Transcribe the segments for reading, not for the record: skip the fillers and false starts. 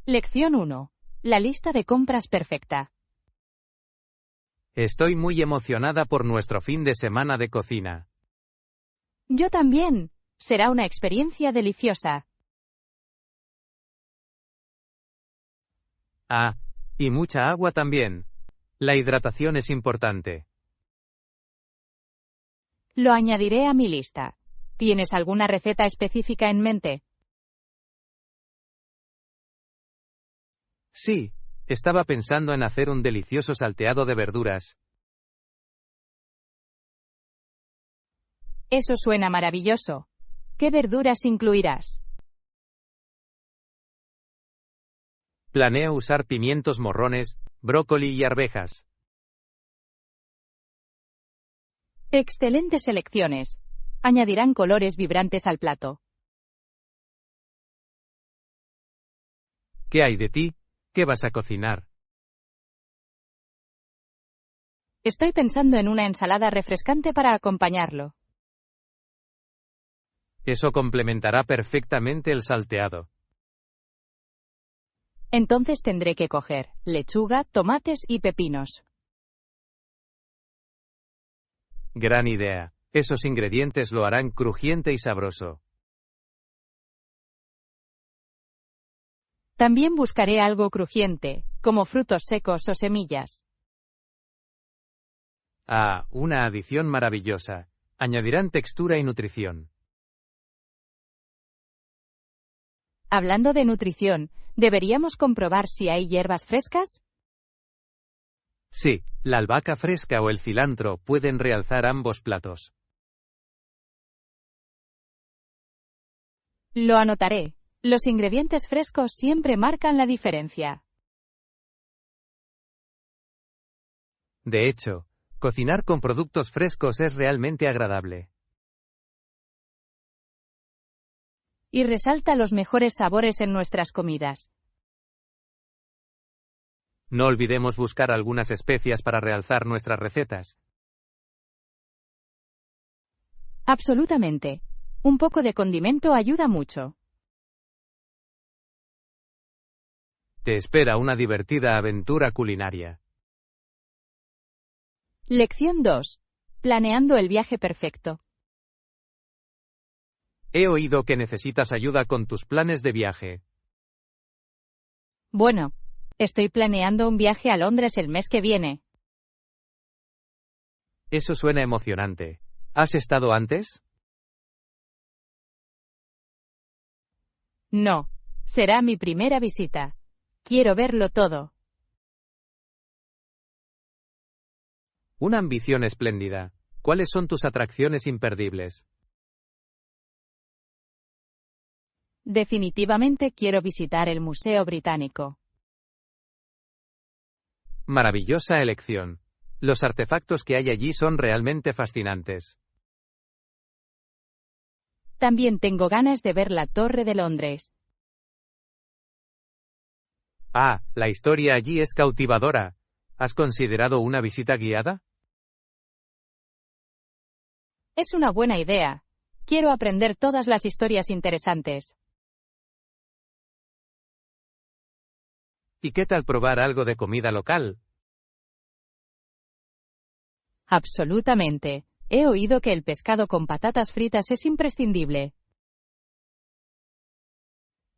Lección 1. La lista de compras perfecta. Estoy muy emocionada por nuestro fin de semana de cocina. Yo también. Será una experiencia deliciosa. Ah, y mucha agua también. La hidratación es importante. Lo añadiré a mi lista. ¿Tienes alguna receta específica en mente? Sí, estaba pensando en hacer un delicioso salteado de verduras. Eso suena maravilloso. ¿Qué verduras incluirás? Planeo usar pimientos morrones, brócoli y arvejas. Excelentes elecciones. Añadirán colores vibrantes al plato. ¿Qué hay de ti? ¿Qué vas a cocinar? Estoy pensando en una ensalada refrescante para acompañarlo. Eso complementará perfectamente el salteado. Entonces tendré que coger lechuga, tomates y pepinos. Gran idea. Esos ingredientes lo harán crujiente y sabroso. También buscaré algo crujiente, como frutos secos o semillas. Ah, una adición maravillosa. Añadirán textura y nutrición. Hablando de nutrición, ¿deberíamos comprobar si hay hierbas frescas? Sí, la albahaca fresca o el cilantro pueden realzar ambos platos. Lo anotaré. Los ingredientes frescos siempre marcan la diferencia. De hecho, cocinar con productos frescos es realmente agradable. Y resalta los mejores sabores en nuestras comidas. No olvidemos buscar algunas especias para realzar nuestras recetas. Absolutamente. Un poco de condimento ayuda mucho. Te espera una divertida aventura culinaria. Lección 2. Planeando el viaje perfecto. He oído que necesitas ayuda con tus planes de viaje. Bueno, estoy planeando un viaje a Londres el mes que viene. Eso suena emocionante. ¿Has estado antes? No, será mi primera visita. Quiero verlo todo. Una ambición espléndida. ¿Cuáles son tus atracciones imperdibles? Definitivamente quiero visitar el Museo Británico. Maravillosa elección. Los artefactos que hay allí son realmente fascinantes. También tengo ganas de ver la Torre de Londres. Ah, la historia allí es cautivadora. ¿Has considerado una visita guiada? Es una buena idea. Quiero aprender todas las historias interesantes. ¿Y qué tal probar algo de comida local? Absolutamente. He oído que el pescado con patatas fritas es imprescindible.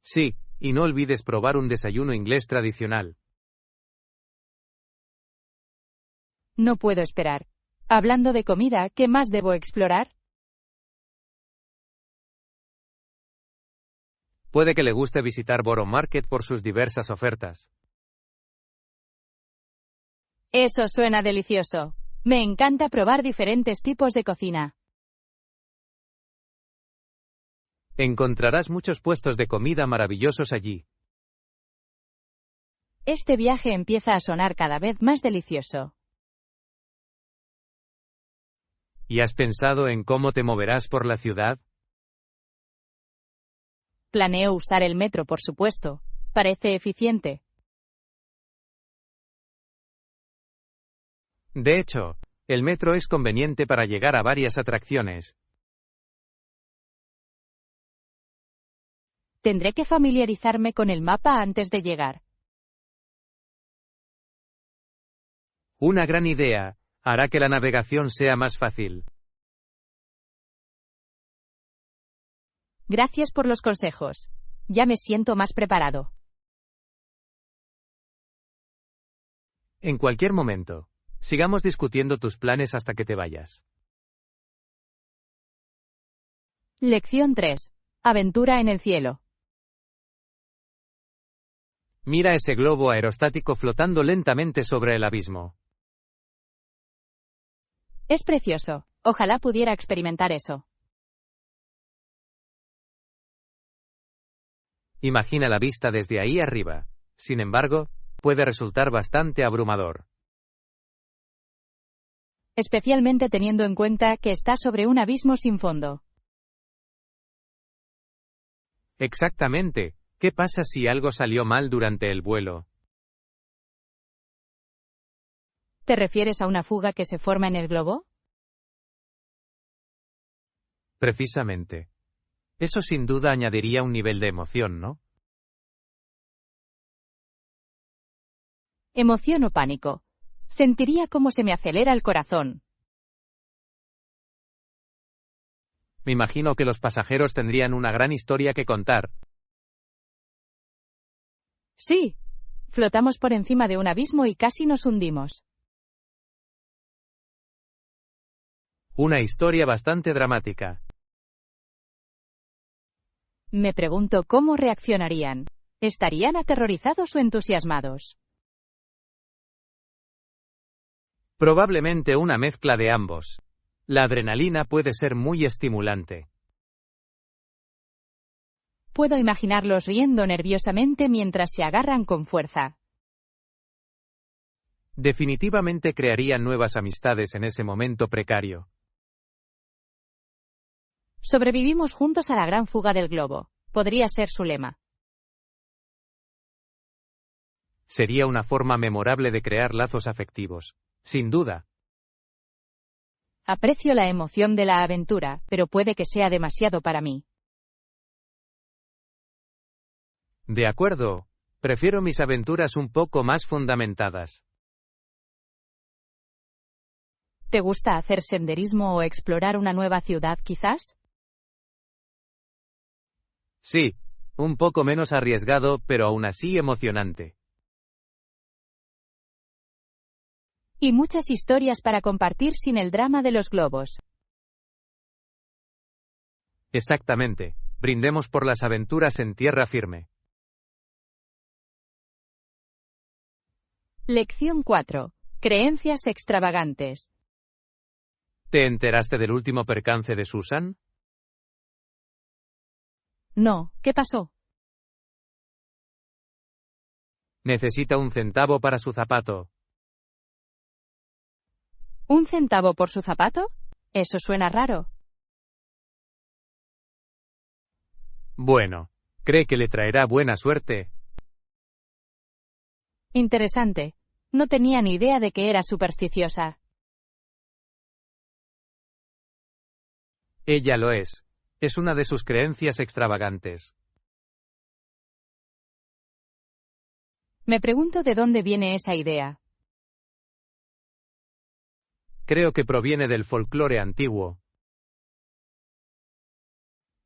Sí, y no olvides probar un desayuno inglés tradicional. No puedo esperar. Hablando de comida, ¿qué más debo explorar? Puede que le guste visitar Borough Market por sus diversas ofertas. Eso suena delicioso. Me encanta probar diferentes tipos de cocina. Encontrarás muchos puestos de comida maravillosos allí. Este viaje empieza a sonar cada vez más delicioso. ¿Y has pensado en cómo te moverás por la ciudad? Planeo usar el metro, por supuesto. Parece eficiente. De hecho, el metro es conveniente para llegar a varias atracciones. Tendré que familiarizarme con el mapa antes de llegar. Una gran idea. Hará que la navegación sea más fácil. Gracias por los consejos. Ya me siento más preparado. En cualquier momento. Sigamos discutiendo tus planes hasta que te vayas. Lección 3. Aventura en el cielo. Mira ese globo aerostático flotando lentamente sobre el abismo. Es precioso. Ojalá pudiera experimentar eso. Imagina la vista desde ahí arriba. Sin embargo, puede resultar bastante abrumador. Especialmente teniendo en cuenta que está sobre un abismo sin fondo. Exactamente. ¿Qué pasa si algo salió mal durante el vuelo? ¿Te refieres a una fuga que se forma en el globo? Precisamente. Eso sin duda añadiría un nivel de emoción, ¿no? Emoción o pánico. Sentiría cómo se me acelera el corazón. Me imagino que los pasajeros tendrían una gran historia que contar. Sí. Flotamos por encima de un abismo y casi nos hundimos. Una historia bastante dramática. Me pregunto cómo reaccionarían. ¿Estarían aterrorizados o entusiasmados? Probablemente una mezcla de ambos. La adrenalina puede ser muy estimulante. Puedo imaginarlos riendo nerviosamente mientras se agarran con fuerza. Definitivamente crearían nuevas amistades en ese momento precario. Sobrevivimos juntos a la gran fuga del globo. Podría ser su lema. Sería una forma memorable de crear lazos afectivos. Sin duda. Aprecio la emoción de la aventura, pero puede que sea demasiado para mí. De acuerdo. Prefiero mis aventuras un poco más fundamentadas. ¿Te gusta hacer senderismo o explorar una nueva ciudad, quizás? Sí, un poco menos arriesgado, pero aún así emocionante. Y muchas historias para compartir sin el drama de los globos. Exactamente. Brindemos por las aventuras en tierra firme. Lección 4. Creencias extravagantes. ¿Te enteraste del último percance de Susan? No, ¿qué pasó? Necesita un centavo para su zapato. ¿Un centavo por su zapato? Eso suena raro. Bueno, ¿cree que le traerá buena suerte? Interesante. No tenía ni idea de que era supersticiosa. Ella lo es. Es una de sus creencias extravagantes. Me pregunto de dónde viene esa idea. Creo que proviene del folclore antiguo.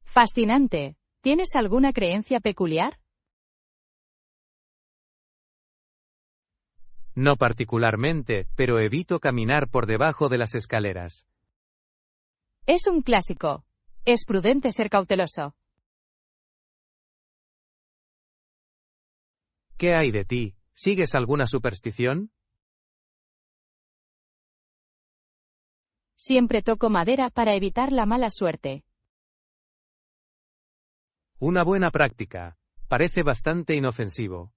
Fascinante. ¿Tienes alguna creencia peculiar? No particularmente, pero evito caminar por debajo de las escaleras. Es un clásico. Es prudente ser cauteloso. ¿Qué hay de ti? ¿Sigues alguna superstición? Siempre toco madera para evitar la mala suerte. Una buena práctica. Parece bastante inofensivo.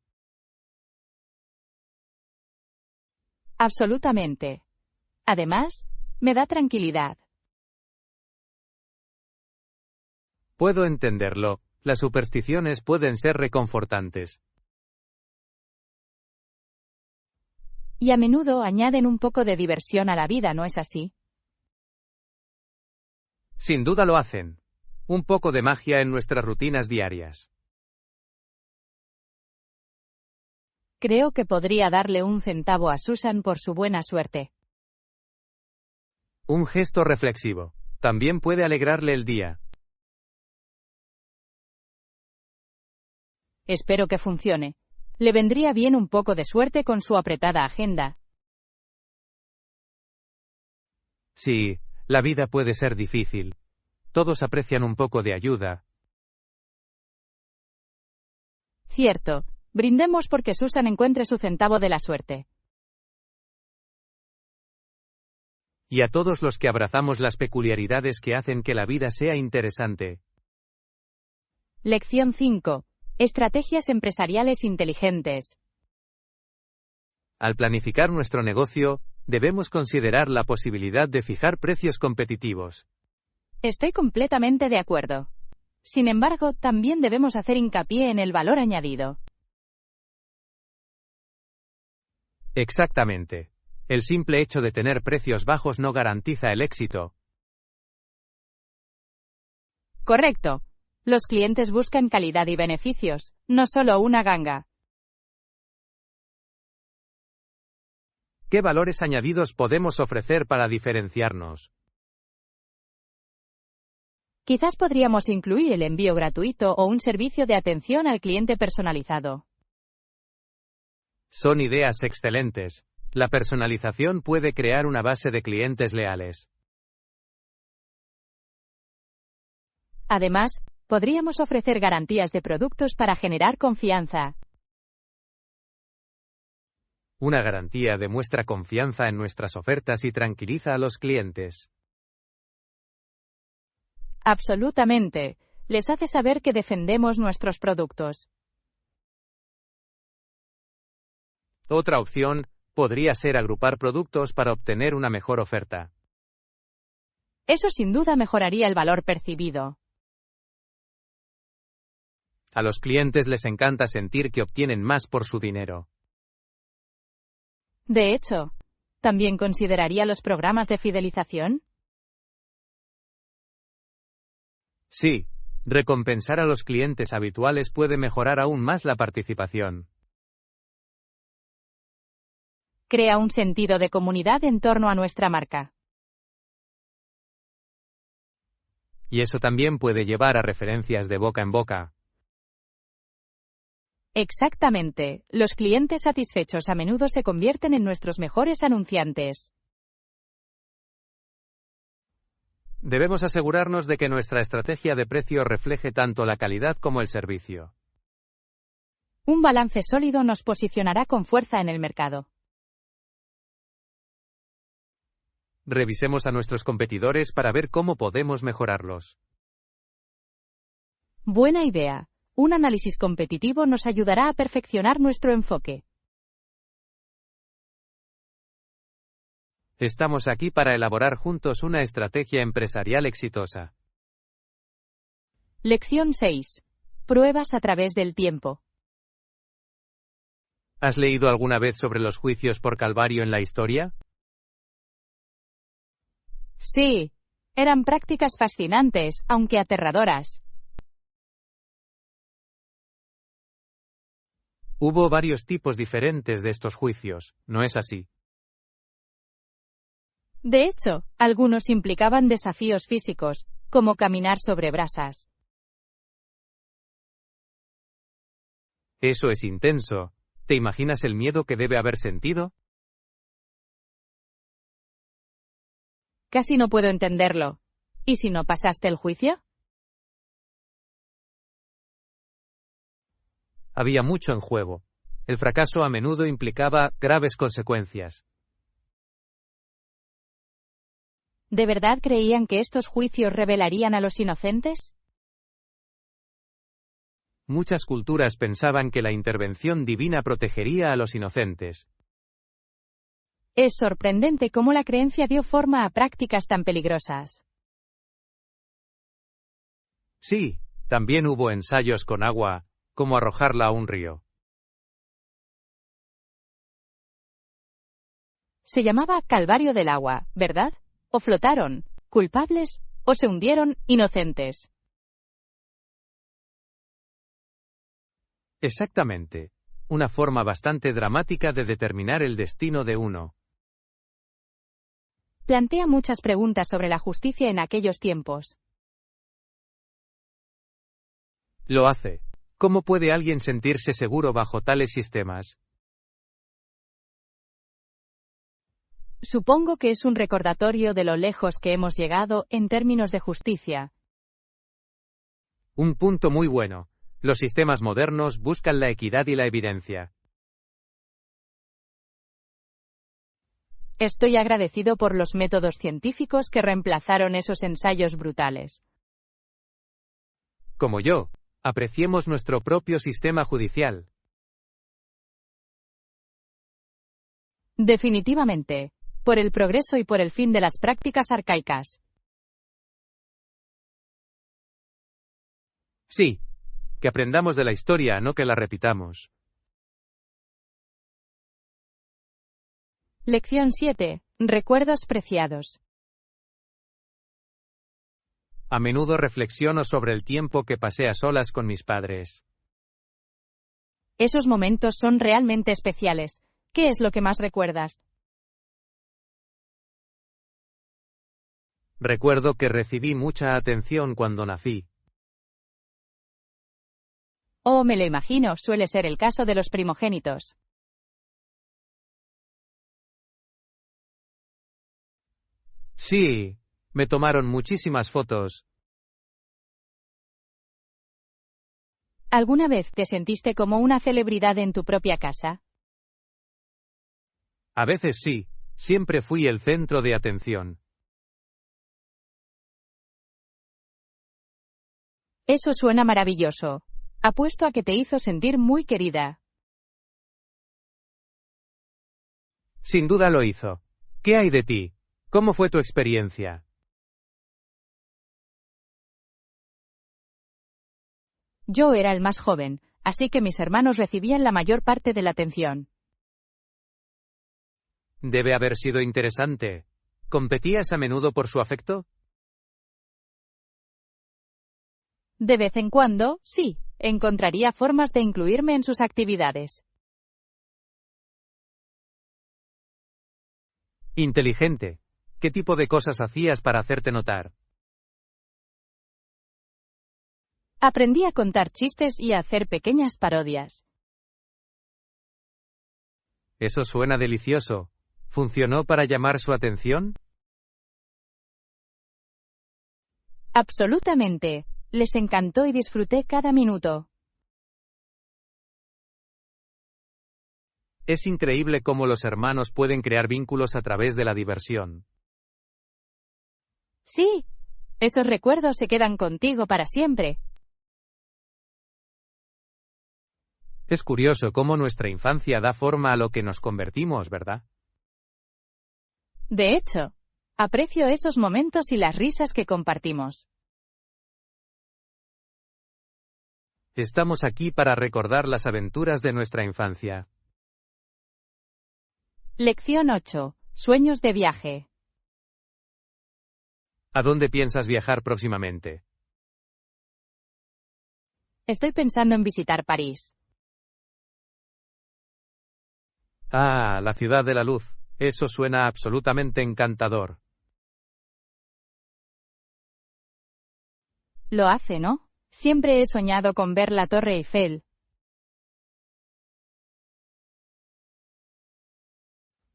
Absolutamente. Además, me da tranquilidad. Puedo entenderlo. Las supersticiones pueden ser reconfortantes. Y a menudo añaden un poco de diversión a la vida, ¿no es así? Sin duda lo hacen. Un poco de magia en nuestras rutinas diarias. Creo que podría darle un centavo a Susan por su buena suerte. Un gesto reflexivo. También puede alegrarle el día. Espero que funcione. Le vendría bien un poco de suerte con su apretada agenda. Sí, la vida puede ser difícil. Todos aprecian un poco de ayuda. Cierto. Brindemos porque Susan encuentre su centavo de la suerte. Y a todos los que abrazamos las peculiaridades que hacen que la vida sea interesante. Lección 5. Estrategias empresariales inteligentes. Al planificar nuestro negocio, debemos considerar la posibilidad de fijar precios competitivos. Estoy completamente de acuerdo. Sin embargo, también debemos hacer hincapié en el valor añadido. Exactamente. El simple hecho de tener precios bajos no garantiza el éxito. Correcto. Los clientes buscan calidad y beneficios, no solo una ganga. ¿Qué valores añadidos podemos ofrecer para diferenciarnos? Quizás podríamos incluir el envío gratuito o un servicio de atención al cliente personalizado. Son ideas excelentes. La personalización puede crear una base de clientes leales. Además, podríamos ofrecer garantías de productos para generar confianza. Una garantía demuestra confianza en nuestras ofertas y tranquiliza a los clientes. Absolutamente. Les hace saber que defendemos nuestros productos. Otra opción podría ser agrupar productos para obtener una mejor oferta. Eso sin duda mejoraría el valor percibido. A los clientes les encanta sentir que obtienen más por su dinero. De hecho, ¿también consideraría los programas de fidelización? Sí, recompensar a los clientes habituales puede mejorar aún más la participación. Crea un sentido de comunidad en torno a nuestra marca. Y eso también puede llevar a referencias de boca en boca. Exactamente. Los clientes satisfechos a menudo se convierten en nuestros mejores anunciantes. Debemos asegurarnos de que nuestra estrategia de precio refleje tanto la calidad como el servicio. Un balance sólido nos posicionará con fuerza en el mercado. Revisemos a nuestros competidores para ver cómo podemos mejorarlos. Buena idea. Un análisis competitivo nos ayudará a perfeccionar nuestro enfoque. Estamos aquí para elaborar juntos una estrategia empresarial exitosa. Lección 6. Pruebas a través del tiempo. ¿Has leído alguna vez sobre los juicios por Calvario en la historia? Sí. Eran prácticas fascinantes, aunque aterradoras. Hubo varios tipos diferentes de estos juicios, ¿no es así? De hecho, algunos implicaban desafíos físicos, como caminar sobre brasas. Eso es intenso. ¿Te imaginas el miedo que debe haber sentido? Casi no puedo entenderlo. ¿Y si no pasaste el juicio? Había mucho en juego. El fracaso a menudo implicaba graves consecuencias. ¿De verdad creían que estos juicios revelarían a los inocentes? Muchas culturas pensaban que la intervención divina protegería a los inocentes. Es sorprendente cómo la creencia dio forma a prácticas tan peligrosas. Sí, también hubo ensayos con agua, como arrojarla a un río. Se llamaba Calvario del agua, ¿verdad? O flotaron, culpables, o se hundieron, inocentes. Exactamente. una forma bastante dramática de determinar el destino de uno. Plantea muchas preguntas sobre la justicia en aquellos tiempos. Lo hace. ¿Cómo puede alguien sentirse seguro bajo tales sistemas? Supongo que es un recordatorio de lo lejos que hemos llegado en términos de justicia. Un punto muy bueno. Los sistemas modernos buscan la equidad y la evidencia. Estoy agradecido por los métodos científicos que reemplazaron esos ensayos brutales. Como yo, apreciemos nuestro propio sistema judicial. Definitivamente. Por el progreso y por el fin de las prácticas arcaicas. Sí. Que aprendamos de la historia, no que la repitamos. Lección 7. Recuerdos preciados. A menudo reflexiono sobre el tiempo que pasé a solas con mis padres. Esos momentos son realmente especiales. ¿Qué es lo que más recuerdas? Recuerdo que recibí mucha atención cuando nací. Oh, me lo imagino, suele ser el caso de los primogénitos. Sí, me tomaron muchísimas fotos. ¿Alguna vez te sentiste como una celebridad en tu propia casa? A veces sí, siempre fui el centro de atención. Eso suena maravilloso. Apuesto a que te hizo sentir muy querida. Sin duda lo hizo. ¿Qué hay de ti? ¿Cómo fue tu experiencia? Yo era el más joven, así que mis hermanos recibían la mayor parte de la atención. Debe haber sido interesante. ¿Competías a menudo por su afecto? De vez en cuando, sí, encontraría formas de incluirme en sus actividades. Inteligente. ¿Qué tipo de cosas hacías para hacerte notar? Aprendí a contar chistes y a hacer pequeñas parodias. Eso suena delicioso. ¿Funcionó para llamar su atención? Absolutamente. Les encantó y disfruté cada minuto. Es increíble cómo los hermanos pueden crear vínculos a través de la diversión. Sí. Esos recuerdos se quedan contigo para siempre. Es curioso cómo nuestra infancia da forma a lo que nos convertimos, ¿verdad? De hecho, aprecio esos momentos y las risas que compartimos. Estamos aquí para recordar las aventuras de nuestra infancia. Lección 8. Sueños de viaje. ¿A dónde piensas viajar próximamente? Estoy pensando en visitar París. Ah, la ciudad de la luz. Eso suena absolutamente encantador. Lo hace, ¿no? Siempre he soñado con ver la Torre Eiffel.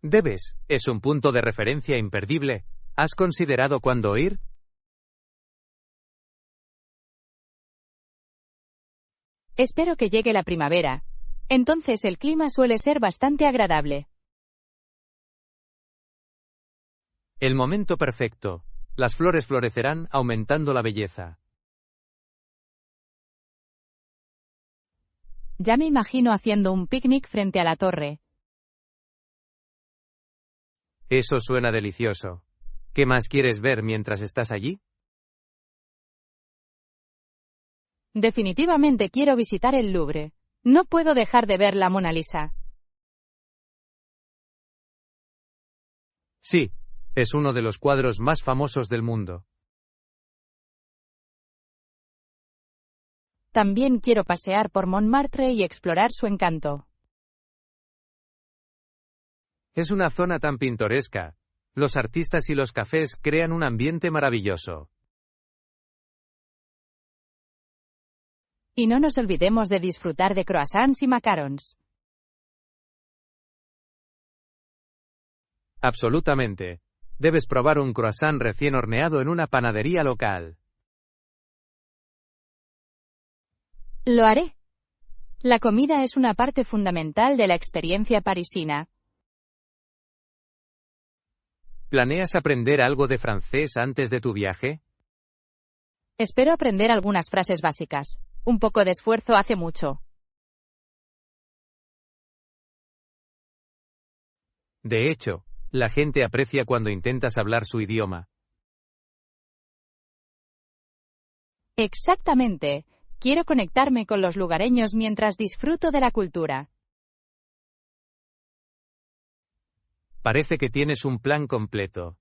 Debes, es un punto de referencia imperdible. ¿Has considerado cuándo ir? Espero que llegue la primavera. Entonces el clima suele ser bastante agradable. El momento perfecto. Las flores florecerán aumentando la belleza. Ya me imagino haciendo un picnic frente a la torre. Eso suena delicioso. ¿Qué más quieres ver mientras estás allí? Definitivamente quiero visitar el Louvre. No puedo dejar de ver la Mona Lisa. Sí, es uno de los cuadros más famosos del mundo. También quiero pasear por Montmartre y explorar su encanto. Es una zona tan pintoresca. Los artistas y los cafés crean un ambiente maravilloso. Y no nos olvidemos de disfrutar de croissants y macarons. Absolutamente. Debes probar un croissant recién horneado en una panadería local. Lo haré. La comida es una parte fundamental de la experiencia parisina. ¿Planeas aprender algo de francés antes de tu viaje? Espero aprender algunas frases básicas. Un poco de esfuerzo hace mucho. De hecho, la gente aprecia cuando intentas hablar su idioma. Exactamente. Quiero conectarme con los lugareños mientras disfruto de la cultura. Parece que tienes un plan completo.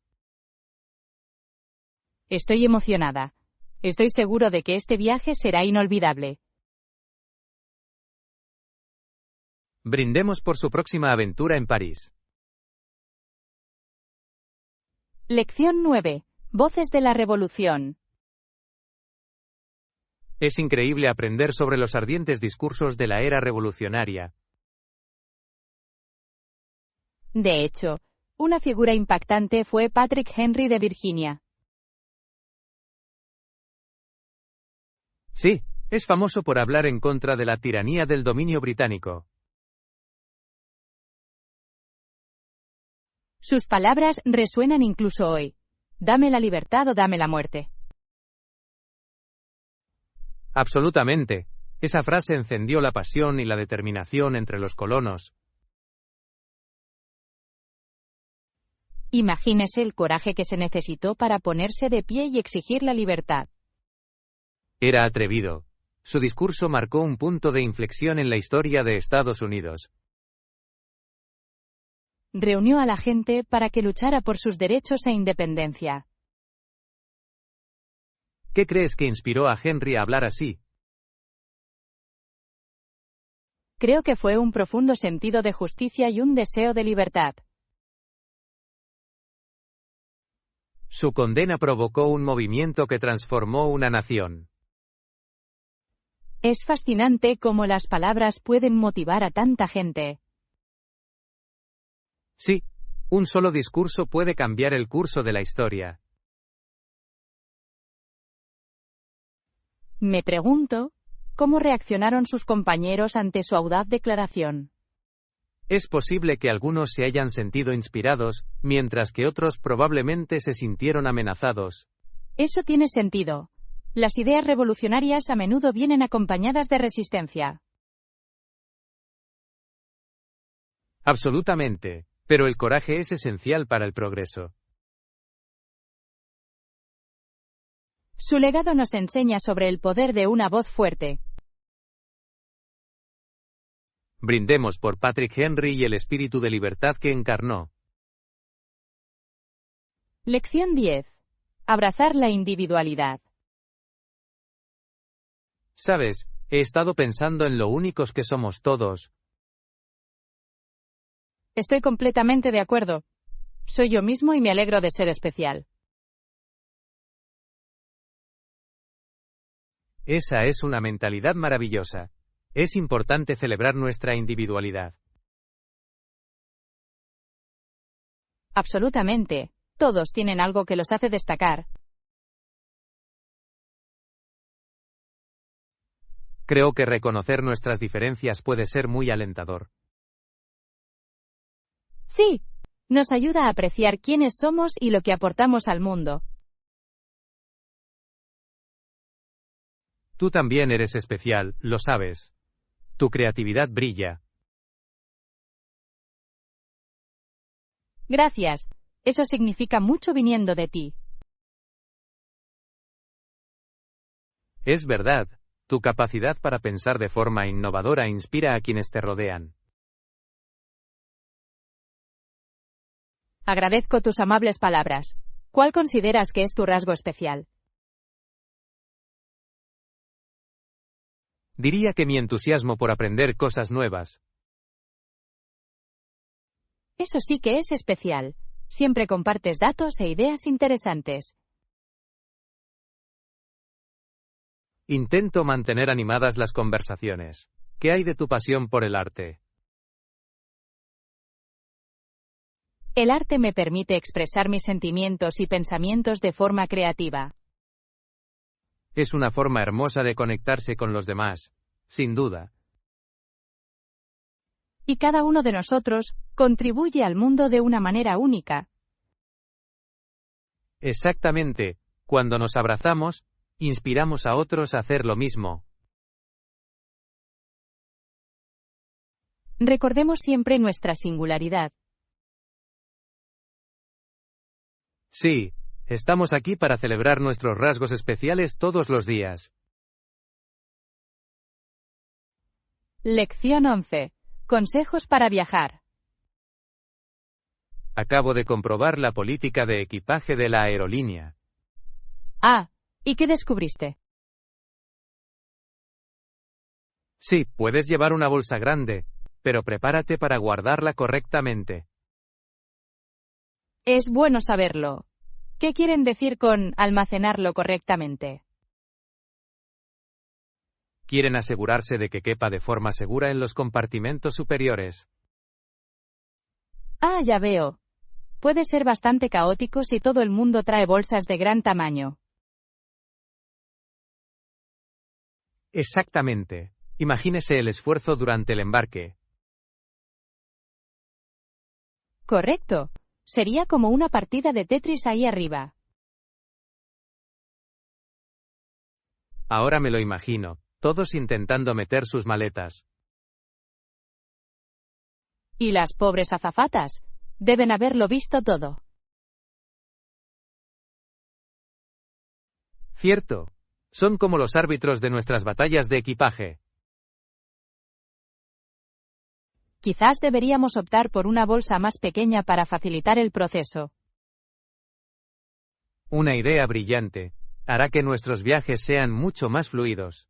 Estoy emocionada. Estoy seguro de que este viaje será inolvidable. Brindemos por su próxima aventura en París. Lección 9. Voces de la Revolución. Es increíble aprender sobre los ardientes discursos de la era revolucionaria. De hecho, una figura impactante fue Patrick Henry de Virginia. Sí, es famoso por hablar en contra de la tiranía del dominio británico. Sus palabras resuenan incluso hoy. Dame la libertad o dame la muerte. Absolutamente. Esa frase encendió la pasión y la determinación entre los colonos. Imagínese el coraje que se necesitó para ponerse de pie y exigir la libertad. Era atrevido. Su discurso marcó un punto de inflexión en la historia de Estados Unidos. Reunió a la gente para que luchara por sus derechos e independencia. ¿Qué crees que inspiró a Henry a hablar así? Creo que fue un profundo sentido de justicia y un deseo de libertad. Su condena provocó un movimiento que transformó una nación. Es fascinante cómo las palabras pueden motivar a tanta gente. Sí, un solo discurso puede cambiar el curso de la historia. Me pregunto, ¿cómo reaccionaron sus compañeros ante su audaz declaración? Es posible que algunos se hayan sentido inspirados, mientras que otros probablemente se sintieron amenazados. Eso tiene sentido. Las ideas revolucionarias a menudo vienen acompañadas de resistencia. Absolutamente, pero el coraje es esencial para el progreso. Su legado nos enseña sobre el poder de una voz fuerte. Brindemos por Patrick Henry y el espíritu de libertad que encarnó. Lección 10. Abrazar la individualidad. Sabes, he estado pensando en lo únicos que somos todos. Estoy completamente de acuerdo. Soy yo mismo y me alegro de ser especial. Esa es una mentalidad maravillosa. Es importante celebrar nuestra individualidad. Absolutamente. Todos tienen algo que los hace destacar. Creo que reconocer nuestras diferencias puede ser muy alentador. Sí, nos ayuda a apreciar quiénes somos y lo que aportamos al mundo. Tú también eres especial, lo sabes. Tu creatividad brilla. Gracias. Eso significa mucho viniendo de ti. Es verdad, tu capacidad para pensar de forma innovadora inspira a quienes te rodean. Agradezco tus amables palabras. ¿Cuál consideras que es tu rasgo especial? Diría que mi entusiasmo por aprender cosas nuevas. Eso sí que es especial. Siempre compartes datos e ideas interesantes. Intento mantener animadas las conversaciones. ¿Qué hay de tu pasión por el arte? El arte me permite expresar mis sentimientos y pensamientos de forma creativa. Es una forma hermosa de conectarse con los demás, sin duda. Y cada uno de nosotros contribuye al mundo de una manera única. Exactamente, cuando nos abrazamos, inspiramos a otros a hacer lo mismo. Recordemos siempre nuestra singularidad. Sí, estamos aquí para celebrar nuestros rasgos especiales todos los días. Lección 11. Consejos para viajar. Acabo de comprobar la política de equipaje de la aerolínea. Ah, ¿y qué descubriste? Sí, puedes llevar una bolsa grande, pero prepárate para guardarla correctamente. Es bueno saberlo. ¿Qué quieren decir con almacenarlo correctamente? Quieren asegurarse de que quepa de forma segura en los compartimentos superiores. Ah, ya veo. Puede ser bastante caótico si todo el mundo trae bolsas de gran tamaño. Exactamente. Imagínese el esfuerzo durante el embarque. Correcto. Sería como una partida de Tetris ahí arriba. Ahora me lo imagino, todos intentando meter sus maletas. Y las pobres azafatas. Deben haberlo visto todo. Cierto. Son como los árbitros de nuestras batallas de equipaje. Quizás deberíamos optar por una bolsa más pequeña para facilitar el proceso. Una idea brillante. Hará que nuestros viajes sean mucho más fluidos.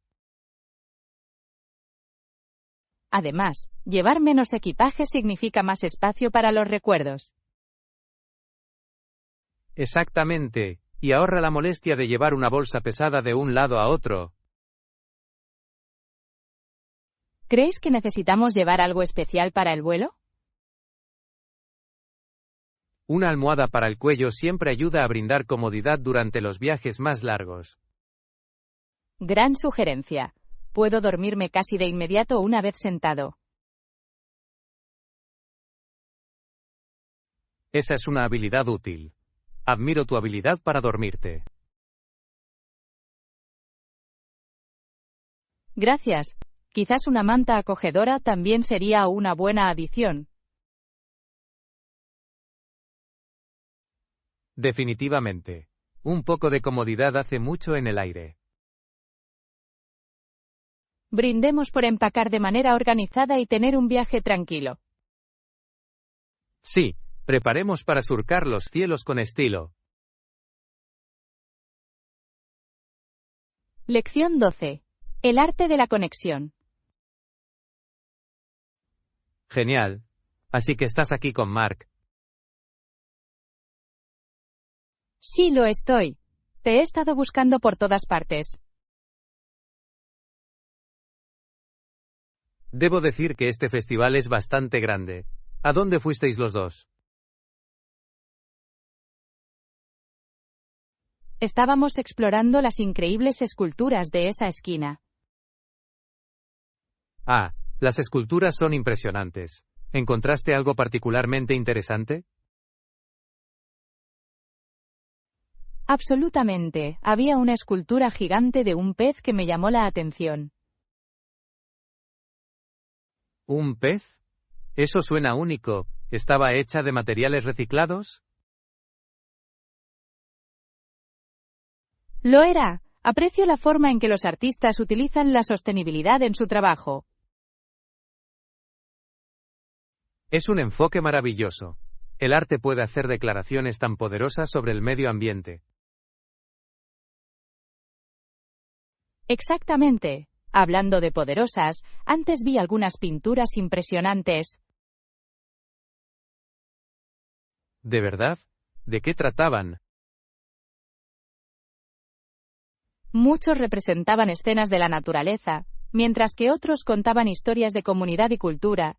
Además, llevar menos equipaje significa más espacio para los recuerdos. Exactamente, y ahorra la molestia de llevar una bolsa pesada de un lado a otro. ¿Crees que necesitamos llevar algo especial para el vuelo? Una almohada para el cuello siempre ayuda a brindar comodidad durante los viajes más largos. Gran sugerencia. Puedo dormirme casi de inmediato una vez sentado. Esa es una habilidad útil. Admiro tu habilidad para dormirte. Gracias. Quizás una manta acogedora también sería una buena adición. Definitivamente. Un poco de comodidad hace mucho en el aire. Brindemos por empacar de manera organizada y tener un viaje tranquilo. Sí, preparemos para surcar los cielos con estilo. Lección 12. El arte de la conexión. Genial. Así que estás aquí con Mark. Sí, lo estoy. Te he estado buscando por todas partes. Debo decir que este festival es bastante grande. ¿A dónde fuisteis los dos? Estábamos explorando las increíbles esculturas de esa esquina. Ah, las esculturas son impresionantes. ¿Encontraste algo particularmente interesante? Absolutamente. Había una escultura gigante de un pez que me llamó la atención. ¿Un pez? Eso suena único. ¿Estaba hecha de materiales reciclados? Lo era. Aprecio la forma en que los artistas utilizan la sostenibilidad en su trabajo. Es un enfoque maravilloso. El arte puede hacer declaraciones tan poderosas sobre el medio ambiente. Exactamente. Hablando de poderosas, antes vi algunas pinturas impresionantes. ¿De verdad? ¿De qué trataban? Muchos representaban escenas de la naturaleza, mientras que otros contaban historias de comunidad y cultura.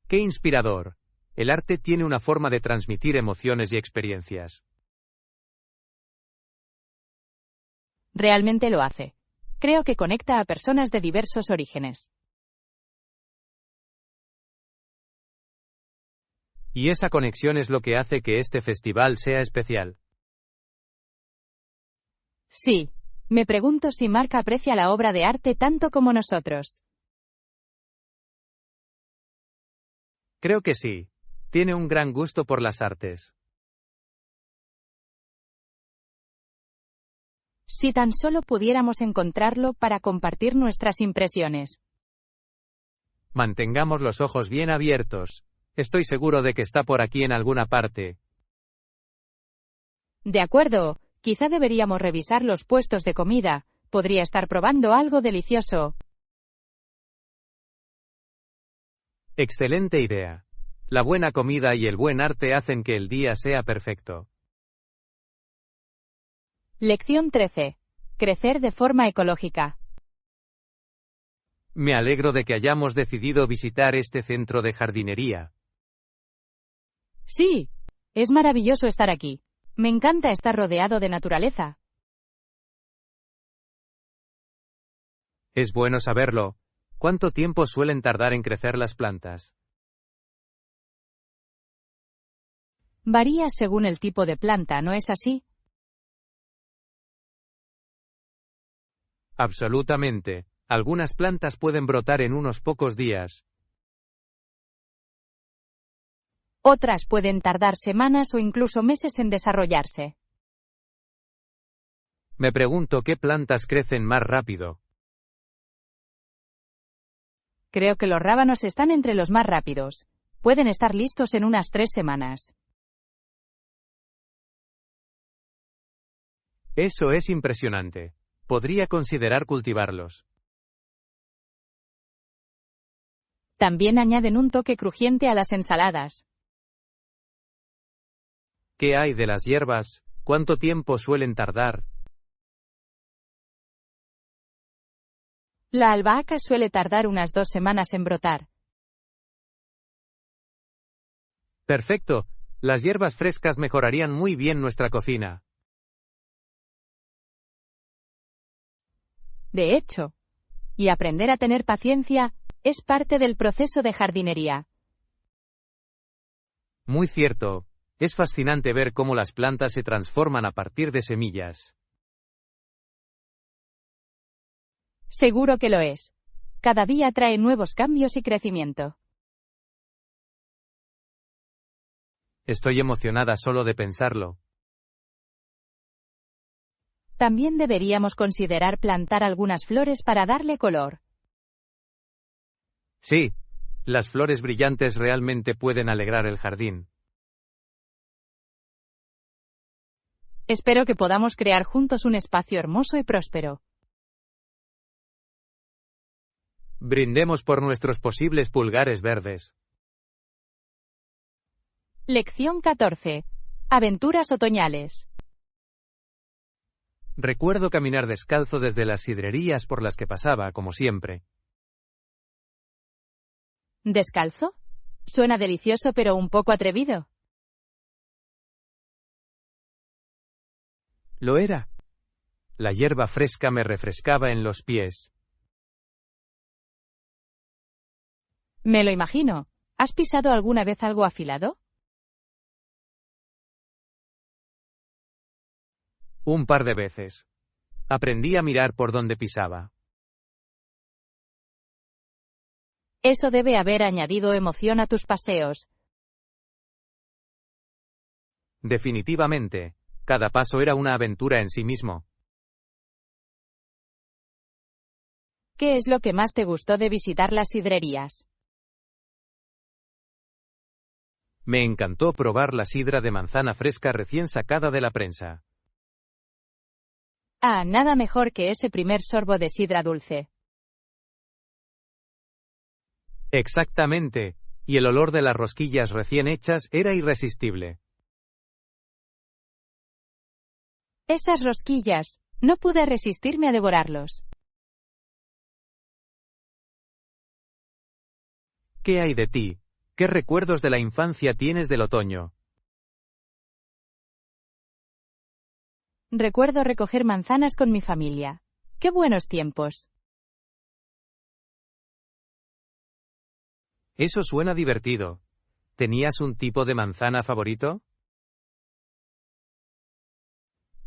¡Qué inspirador! El arte tiene una forma de transmitir emociones y experiencias. Realmente lo hace. Creo que conecta a personas de diversos orígenes. Y esa conexión es lo que hace que este festival sea especial. Sí. Me pregunto si Mark aprecia la obra de arte tanto como nosotros. Creo que sí. Tiene un gran gusto por las artes. Si tan solo pudiéramos encontrarlo para compartir nuestras impresiones. Mantengamos los ojos bien abiertos. Estoy seguro de que está por aquí en alguna parte. De acuerdo, quizá deberíamos revisar los puestos de comida. Podría estar probando algo delicioso. Excelente idea. La buena comida y el buen arte hacen que el día sea perfecto. Lección 13. Crecer de forma ecológica. Me alegro de que hayamos decidido visitar este centro de jardinería. Sí, es maravilloso estar aquí. Me encanta estar rodeado de naturaleza. Es bueno saberlo. ¿Cuánto tiempo suelen tardar en crecer las plantas? Varía según el tipo de planta, ¿no es así? Absolutamente. Algunas plantas pueden brotar en unos pocos días. Otras pueden tardar semanas o incluso meses en desarrollarse. Me pregunto qué plantas crecen más rápido. Creo que los rábanos están entre los más rápidos. Pueden estar listos en unas 3 semanas. Eso es impresionante. Podría considerar cultivarlos. También añaden un toque crujiente a las ensaladas. ¿Qué hay de las hierbas? ¿Cuánto tiempo suelen tardar? La albahaca suele tardar unas 2 semanas en brotar. Perfecto. Las hierbas frescas mejorarían muy bien nuestra cocina. De hecho, y aprender a tener paciencia es parte del proceso de jardinería. Muy cierto. Es fascinante ver cómo las plantas se transforman a partir de semillas. Seguro que lo es. Cada día trae nuevos cambios y crecimiento. Estoy emocionada solo de pensarlo. También deberíamos considerar plantar algunas flores para darle color. Sí, las flores brillantes realmente pueden alegrar el jardín. Espero que podamos crear juntos un espacio hermoso y próspero. Brindemos por nuestros posibles pulgares verdes. Lección 14. Aventuras otoñales. Recuerdo caminar descalzo desde las sidrerías por las que pasaba, como siempre. ¿Descalzo? Suena delicioso pero un poco atrevido. Lo era. La hierba fresca me refrescaba en los pies. Me lo imagino. ¿Has pisado alguna vez algo afilado? Un par de veces. Aprendí a mirar por donde pisaba. Eso debe haber añadido emoción a tus paseos. Definitivamente. Cada paso era una aventura en sí mismo. ¿Qué es lo que más te gustó de visitar las sidrerías? Me encantó probar la sidra de manzana fresca recién sacada de la prensa. Ah, nada mejor que ese primer sorbo de sidra dulce. Exactamente. y el olor de las rosquillas recién hechas era irresistible. Esas rosquillas, no pude resistirme a devorarlos. ¿Qué hay de ti? ¿Qué recuerdos de la infancia tienes del otoño? Recuerdo recoger manzanas con mi familia. ¡Qué buenos tiempos! Eso suena divertido. ¿Tenías un tipo de manzana favorito?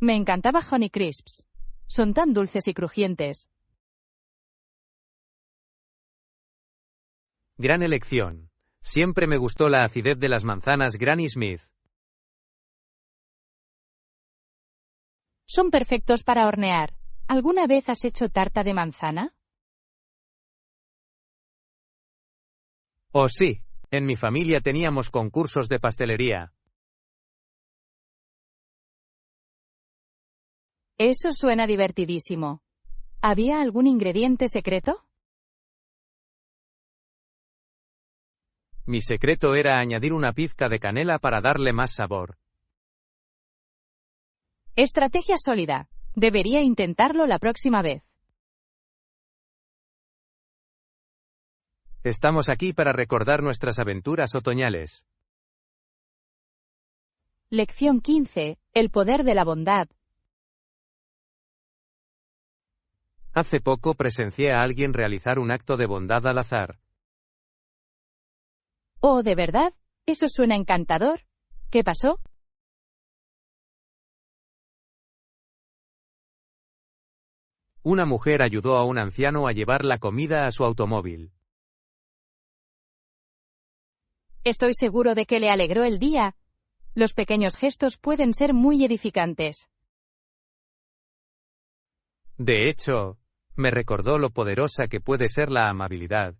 Me encantaba Honey Crisps. Son tan dulces y crujientes. Gran elección. Siempre me gustó la acidez de las manzanas Granny Smith. Son perfectos para hornear. ¿Alguna vez has hecho tarta de manzana? Oh sí, en mi familia teníamos concursos de pastelería. Eso suena divertidísimo. ¿Había algún ingrediente secreto? Mi secreto era añadir una pizca de canela para darle más sabor. Estrategia sólida. Debería intentarlo la próxima vez. Estamos aquí para recordar nuestras aventuras otoñales. Lección 15. El poder de la bondad. Hace poco presencié a alguien realizar un acto de bondad al azar. Oh, ¿de verdad? Eso suena encantador. ¿Qué pasó? Una mujer ayudó a un anciano a llevar la comida a su automóvil. Estoy seguro de que le alegró el día. Los pequeños gestos pueden ser muy edificantes. De hecho, me recordó lo poderosa que puede ser la amabilidad.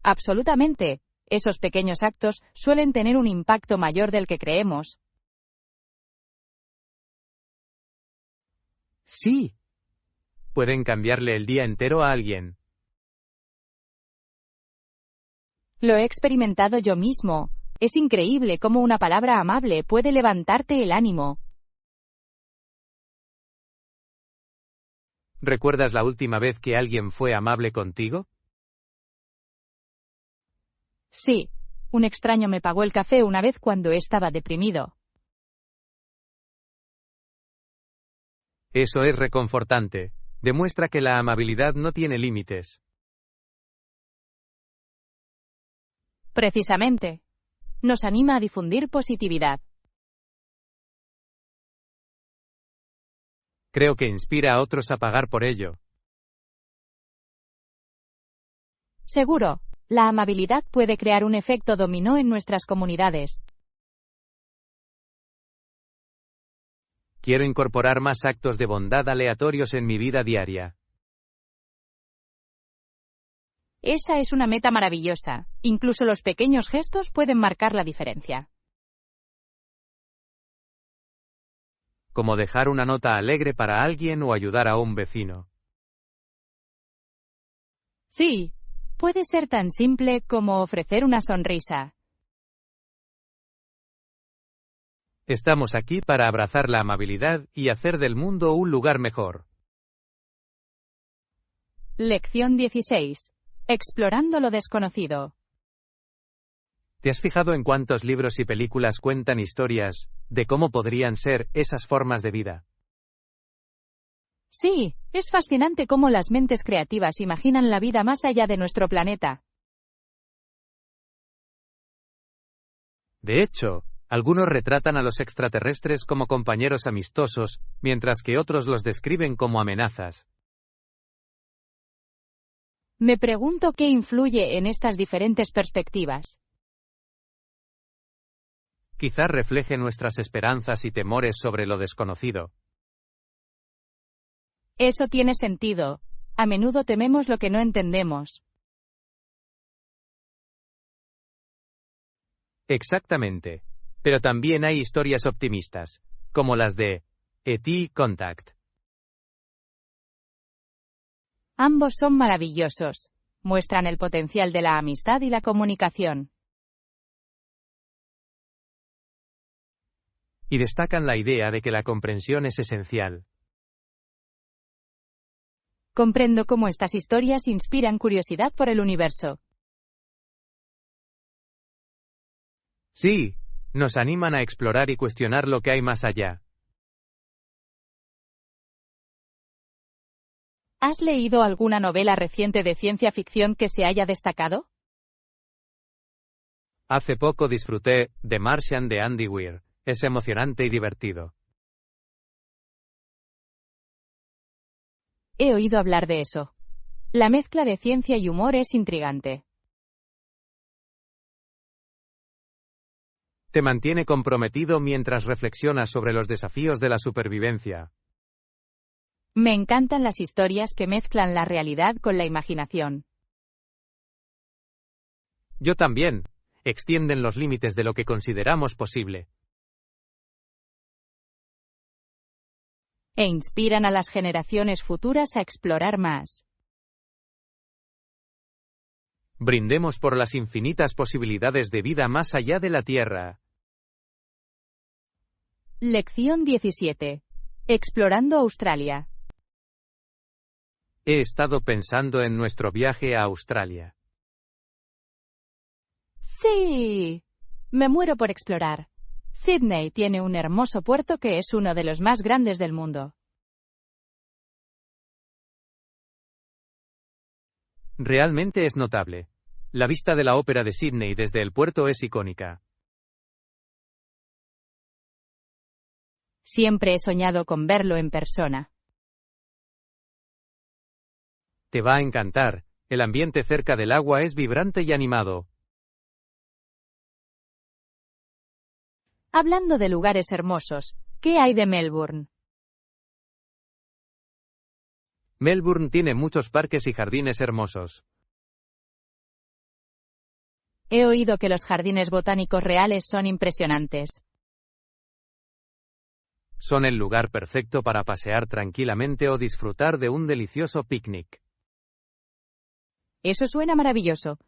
Absolutamente. Esos pequeños actos suelen tener un impacto mayor del que creemos. Sí. Pueden cambiarle el día entero a alguien. Lo he experimentado yo mismo. Es increíble cómo una palabra amable puede levantarte el ánimo. ¿Recuerdas la última vez que alguien fue amable contigo? Sí, un extraño me pagó el café una vez cuando estaba deprimido. Eso es reconfortante. Demuestra que la amabilidad no tiene límites. Precisamente. Nos anima a difundir positividad. Creo que inspira a otros a pagar por ello. Seguro, la amabilidad puede crear un efecto dominó en nuestras comunidades. Quiero incorporar más actos de bondad aleatorios en mi vida diaria. Esa es una meta maravillosa. Incluso los pequeños gestos pueden marcar la diferencia. Como dejar una nota alegre para alguien o ayudar a un vecino. Sí, puede ser tan simple como ofrecer una sonrisa. Estamos aquí para abrazar la amabilidad y hacer del mundo un lugar mejor. Lección 16. Explorando lo desconocido. ¿Te has fijado en cuántos libros y películas cuentan historias de cómo podrían ser esas formas de vida? Sí, es fascinante cómo las mentes creativas imaginan la vida más allá de nuestro planeta. De hecho, algunos retratan a los extraterrestres como compañeros amistosos, mientras que otros los describen como amenazas. Me pregunto qué influye en estas diferentes perspectivas. Quizás refleje nuestras esperanzas y temores sobre lo desconocido. Eso tiene sentido. A menudo tememos lo que no entendemos. Exactamente. Pero también hay historias optimistas, como las de E.T. Contact. Ambos son maravillosos. muestran el potencial de la amistad y la comunicación. Y destacan la idea de que la comprensión es esencial. Comprendo cómo estas historias inspiran curiosidad por el universo. Sí, nos animan a explorar y cuestionar lo que hay más allá. ¿Has leído alguna novela reciente de ciencia ficción que se haya destacado? Hace poco disfruté The Martian de Andy Weir. Es emocionante y divertido. He oído hablar de eso. La mezcla de ciencia y humor es intrigante. Te mantiene comprometido mientras reflexionas sobre los desafíos de la supervivencia. Me encantan las historias que mezclan la realidad con la imaginación. Yo también. Extienden los límites de lo que consideramos posible. E inspiran a las generaciones futuras a explorar más. Brindemos por las infinitas posibilidades de vida más allá de la Tierra. Lección 17. Explorando Australia. He estado pensando en nuestro viaje a Australia. Sí. Me muero por explorar. Sydney tiene un hermoso puerto que es uno de los más grandes del mundo. Realmente es notable. La vista de la ópera de Sydney desde el puerto es icónica. Siempre he soñado con verlo en persona. Te va a encantar. El ambiente cerca del agua es vibrante y animado. Hablando de lugares hermosos, ¿qué hay de Melbourne? Melbourne tiene muchos parques y jardines hermosos. He oído que los jardines botánicos reales son impresionantes. Son el lugar perfecto para pasear tranquilamente o disfrutar de un delicioso picnic. Eso suena maravilloso.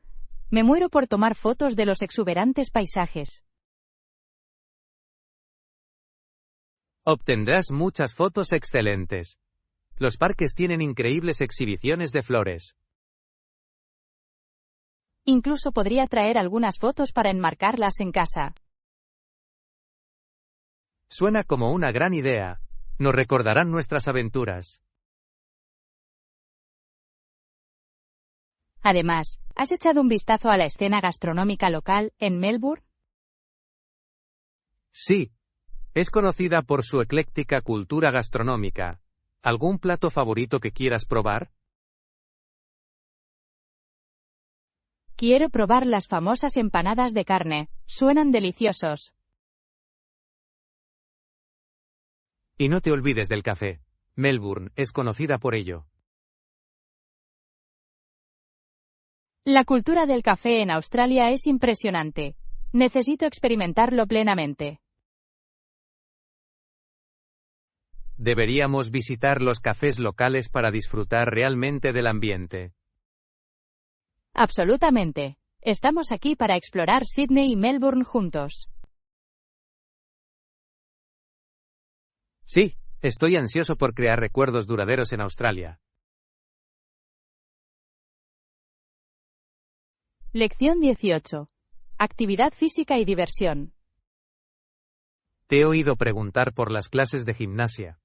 Me muero por tomar fotos de los exuberantes paisajes. Obtendrás muchas fotos excelentes. Los parques tienen increíbles exhibiciones de flores. Incluso podría traer algunas fotos para enmarcarlas en casa. Suena como una gran idea. Nos recordarán nuestras aventuras. Además, ¿has echado un vistazo a la escena gastronómica local en Melbourne? Sí. Es conocida por su ecléctica cultura gastronómica. ¿Algún plato favorito que quieras probar? Quiero probar las famosas empanadas de carne. Suenan deliciosos. Y no te olvides del café. Melbourne es conocida por ello. La cultura del café en Australia es impresionante. Necesito experimentarlo plenamente. Deberíamos visitar los cafés locales para disfrutar realmente del ambiente. Absolutamente. Estamos aquí para explorar Sydney y Melbourne juntos. Sí, estoy ansioso por crear recuerdos duraderos en Australia. Lección 18. Actividad física y diversión. Te he oído preguntar por las clases de gimnasia.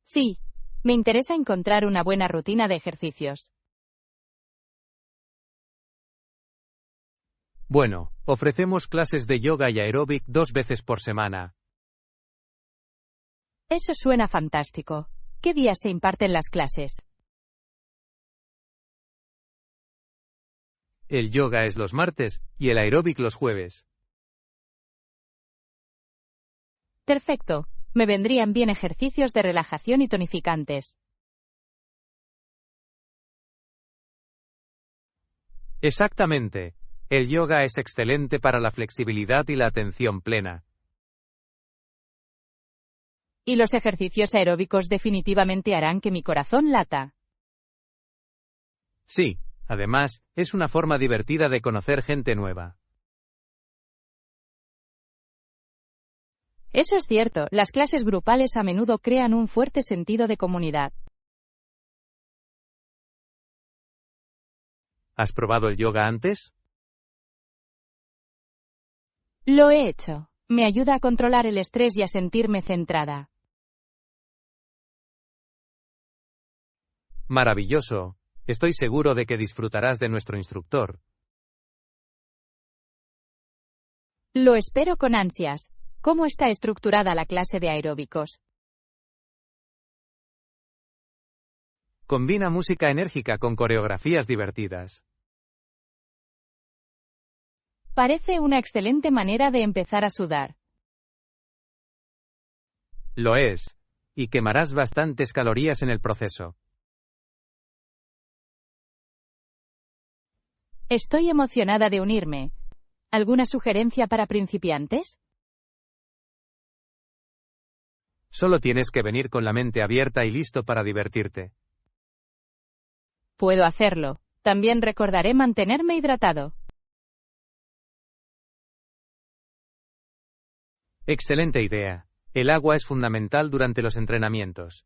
Sí, me interesa encontrar una buena rutina de ejercicios. Bueno, ofrecemos clases de yoga y aeróbic 2 veces por semana. Eso suena fantástico. ¿Qué días se imparten las clases? El yoga es los martes y el aeróbic los jueves. Perfecto. Me vendrían bien ejercicios de relajación y tonificantes. Exactamente. El yoga es excelente para la flexibilidad y la atención plena. Y los ejercicios aeróbicos definitivamente harán que mi corazón lata. Sí, además, es una forma divertida de conocer gente nueva. Eso es cierto, las clases grupales a menudo crean un fuerte sentido de comunidad. ¿Has probado el yoga antes? Lo he hecho. Me ayuda a controlar el estrés y a sentirme centrada. Maravilloso. Estoy seguro de que disfrutarás de nuestro instructor. Lo espero con ansias. ¿Cómo está estructurada la clase de aeróbicos? Combina música enérgica con coreografías divertidas. Parece una excelente manera de empezar a sudar. Lo es. Y quemarás bastantes calorías en el proceso. Estoy emocionada de unirme. ¿Alguna sugerencia para principiantes? Solo tienes que venir con la mente abierta y listo para divertirte. Puedo hacerlo. También recordaré mantenerme hidratado. Excelente idea. El agua es fundamental durante los entrenamientos.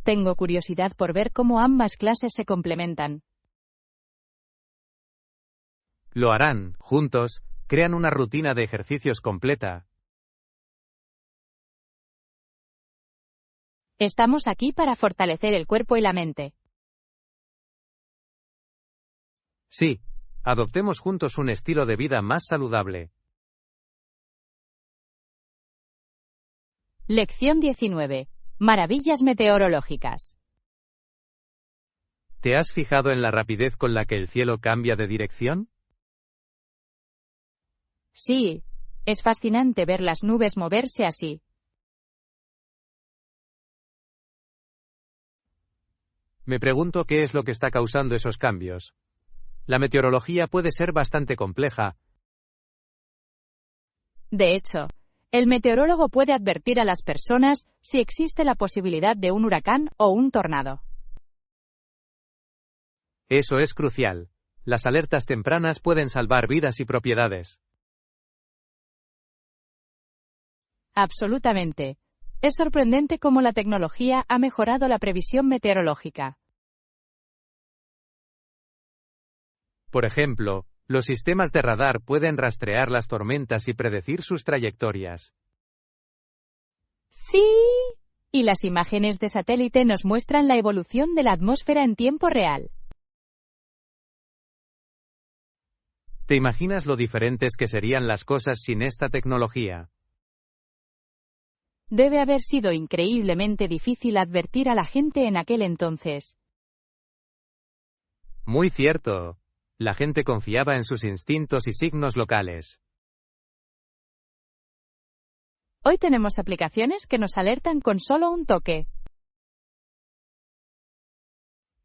Tengo curiosidad por ver cómo ambas clases se complementan. Lo harán, juntos, crean una rutina de ejercicios completa. Estamos aquí para fortalecer el cuerpo y la mente. Sí, adoptemos juntos un estilo de vida más saludable. Lección 19. Maravillas meteorológicas. ¿Te has fijado en la rapidez con la que el cielo cambia de dirección? Sí, es fascinante ver las nubes moverse así. Me pregunto qué es lo que está causando esos cambios. La meteorología puede ser bastante compleja. De hecho, el meteorólogo puede advertir a las personas si existe la posibilidad de un huracán o un tornado. Eso es crucial. Las alertas tempranas pueden salvar vidas y propiedades. Absolutamente. Es sorprendente cómo la tecnología ha mejorado la previsión meteorológica. Por ejemplo, los sistemas de radar pueden rastrear las tormentas y predecir sus trayectorias. Sí. Y las imágenes de satélite nos muestran la evolución de la atmósfera en tiempo real. ¿Te imaginas lo diferentes que serían las cosas sin esta tecnología? Debe haber sido increíblemente difícil advertir a la gente en aquel entonces. Muy cierto. La gente confiaba en sus instintos y signos locales. Hoy tenemos aplicaciones que nos alertan con solo un toque.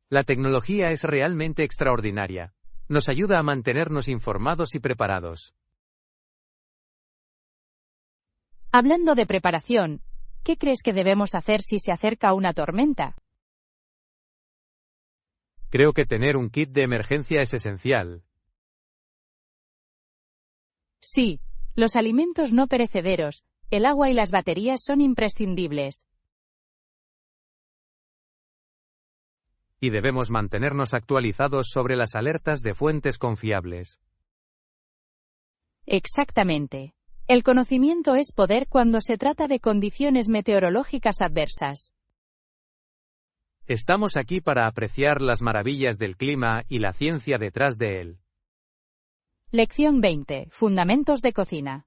La tecnología es realmente extraordinaria. Nos ayuda a mantenernos informados y preparados. Hablando de preparación, ¿qué crees que debemos hacer si se acerca una tormenta? Creo que tener un kit de emergencia es esencial. Sí, los alimentos no perecederos, el agua y las baterías son imprescindibles. Y debemos mantenernos actualizados sobre las alertas de fuentes confiables. Exactamente. El conocimiento es poder cuando se trata de condiciones meteorológicas adversas. Estamos aquí para apreciar las maravillas del clima y la ciencia detrás de él. Lección 20. Fundamentos de cocina.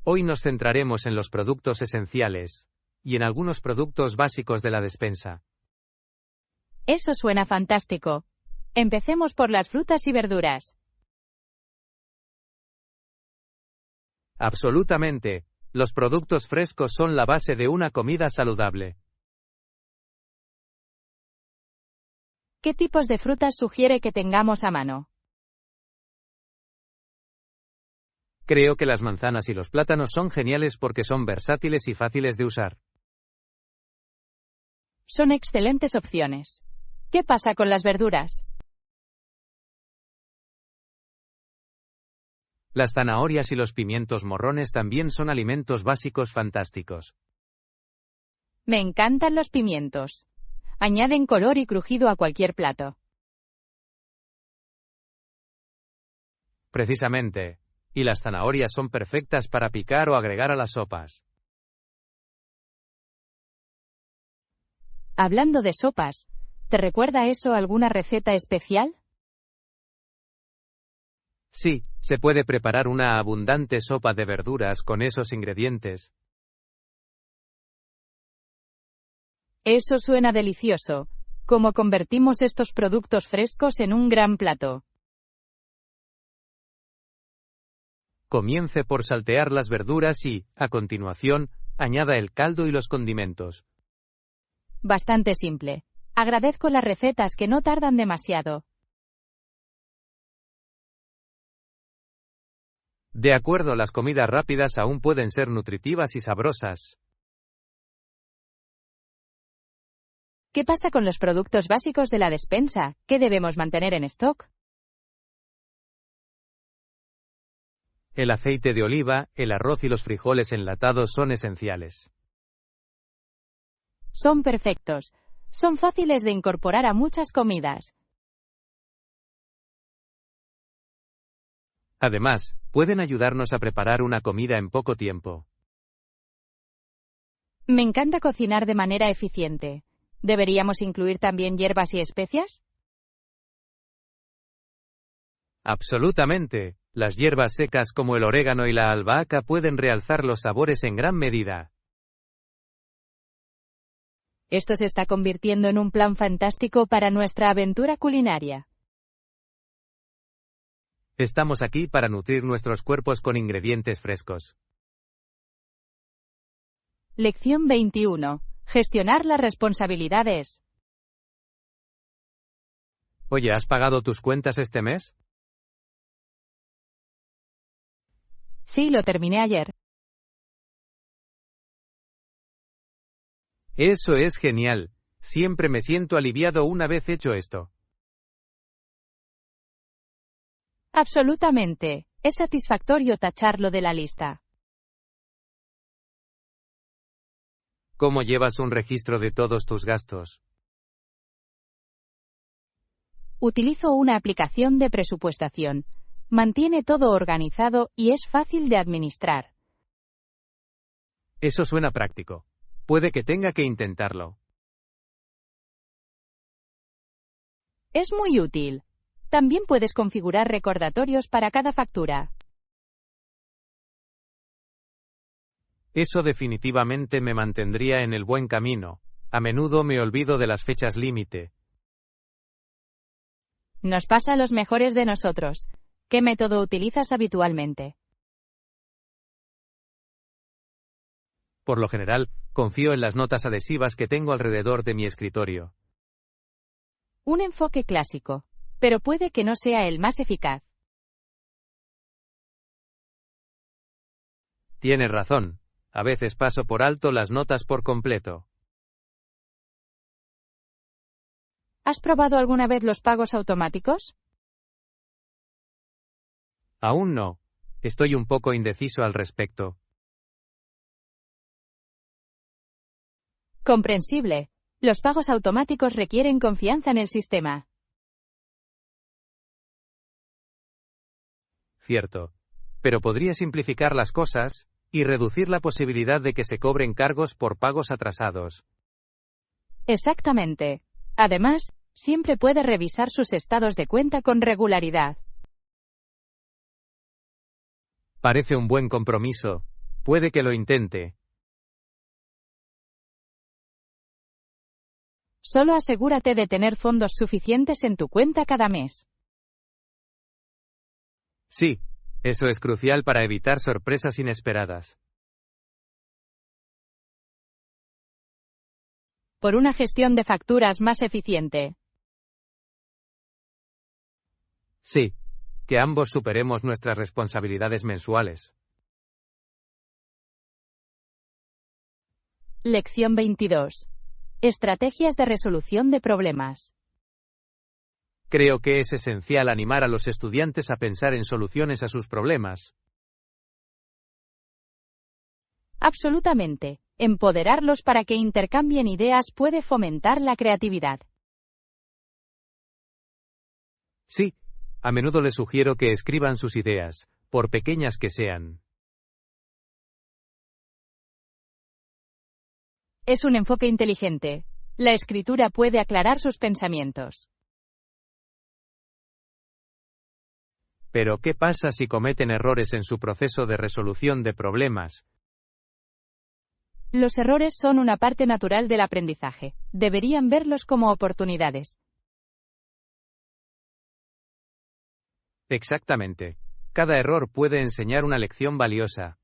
Hoy nos centraremos en los productos esenciales y en algunos productos básicos de la despensa. Eso suena fantástico. Empecemos por las frutas y verduras. Absolutamente. Los productos frescos son la base de una comida saludable. ¿Qué tipos de frutas sugiere que tengamos a mano? Creo que las manzanas y los plátanos son geniales porque son versátiles y fáciles de usar. Son excelentes opciones. ¿Qué pasa con las verduras? Las zanahorias y los pimientos morrones también son alimentos básicos fantásticos. Me encantan los pimientos. Añaden color y crujido a cualquier plato. Precisamente. Y las zanahorias son perfectas para picar o agregar a las sopas. Hablando de sopas, ¿te recuerda eso alguna receta especial? Sí, se puede preparar una abundante sopa de verduras con esos ingredientes. Eso suena delicioso. ¿Cómo convertimos estos productos frescos en un gran plato? Comience por saltear las verduras y, a continuación, añada el caldo y los condimentos. Bastante simple. Agradezco las recetas que no tardan demasiado. De acuerdo, las comidas rápidas aún pueden ser nutritivas y sabrosas. ¿Qué pasa con los productos básicos de la despensa? ¿Qué debemos mantener en stock? El aceite de oliva, el arroz y los frijoles enlatados son esenciales. Son perfectos. Son fáciles de incorporar a muchas comidas. Además, pueden ayudarnos a preparar una comida en poco tiempo. Me encanta cocinar de manera eficiente. ¿Deberíamos incluir también hierbas y especias? Absolutamente. Las hierbas secas como el orégano y la albahaca pueden realzar los sabores en gran medida. Esto se está convirtiendo en un plan fantástico para nuestra aventura culinaria. Estamos aquí para nutrir nuestros cuerpos con ingredientes frescos. Lección 21. Gestionar las responsabilidades. Oye, ¿has pagado tus cuentas este mes? Sí, lo terminé ayer. Eso es genial. Siempre me siento aliviado una vez hecho esto. Absolutamente. Es satisfactorio tacharlo de la lista. ¿Cómo llevas un registro de todos tus gastos? Utilizo una aplicación de presupuestación. Mantiene todo organizado y es fácil de administrar. Eso suena práctico. Puede que tenga que intentarlo. Es muy útil. También puedes configurar recordatorios para cada factura. Eso definitivamente me mantendría en el buen camino. A menudo me olvido de las fechas límite. Nos pasa a los mejores de nosotros. ¿Qué método utilizas habitualmente? Por lo general, confío en las notas adhesivas que tengo alrededor de mi escritorio. Un enfoque clásico, pero puede que no sea el más eficaz. Tienes razón. A veces paso por alto las notas por completo. ¿Has probado alguna vez los pagos automáticos? Aún no. Estoy un poco indeciso al respecto. Comprensible. Los pagos automáticos requieren confianza en el sistema. Cierto. Pero podría simplificar las cosas y reducir la posibilidad de que se cobren cargos por pagos atrasados. Exactamente. Además, siempre puede revisar sus estados de cuenta con regularidad. Parece un buen compromiso. Puede que lo intente. Solo asegúrate de tener fondos suficientes en tu cuenta cada mes. Sí, eso es crucial para evitar sorpresas inesperadas. Por una gestión de facturas más eficiente. Sí, que ambos superemos nuestras responsabilidades mensuales. Lección 22. Estrategias de resolución de problemas. Creo que es esencial animar a los estudiantes a pensar en soluciones a sus problemas. Absolutamente. Empoderarlos para que intercambien ideas puede fomentar la creatividad. Sí, a menudo les sugiero que escriban sus ideas, por pequeñas que sean. Es un enfoque inteligente. La escritura puede aclarar sus pensamientos. Pero ¿qué pasa si cometen errores en su proceso de resolución de problemas? Los errores son una parte natural del aprendizaje. Deberían verlos como oportunidades. Exactamente. Cada error puede enseñar una lección valiosa.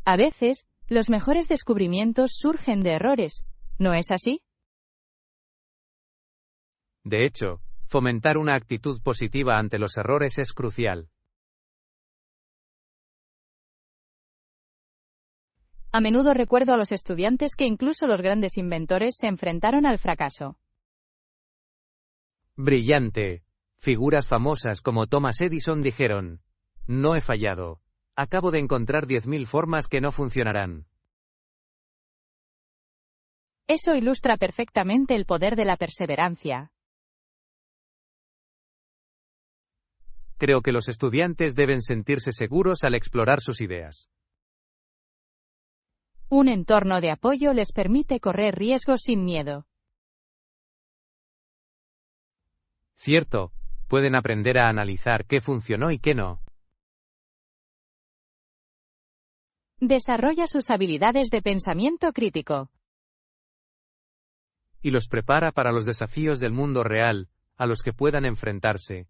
A veces, los mejores descubrimientos surgen de errores. ¿No es así? De hecho, fomentar una actitud positiva ante los errores es crucial. A menudo recuerdo a los estudiantes que incluso los grandes inventores se enfrentaron al fracaso. Brillante. Figuras famosas como Thomas Edison dijeron: "No he fallado. Acabo de encontrar 10.000 formas que no funcionarán". Eso ilustra perfectamente el poder de la perseverancia. Creo que los estudiantes deben sentirse seguros al explorar sus ideas. Un entorno de apoyo les permite correr riesgos sin miedo. Cierto, pueden aprender a analizar qué funcionó y qué no. Desarrolla sus habilidades de pensamiento crítico. Y los prepara para los desafíos del mundo real, a los que puedan enfrentarse.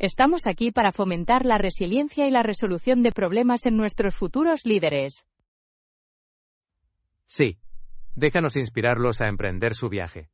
Estamos aquí para fomentar la resiliencia y la resolución de problemas en nuestros futuros líderes. Sí. Déjanos inspirarlos a emprender su viaje.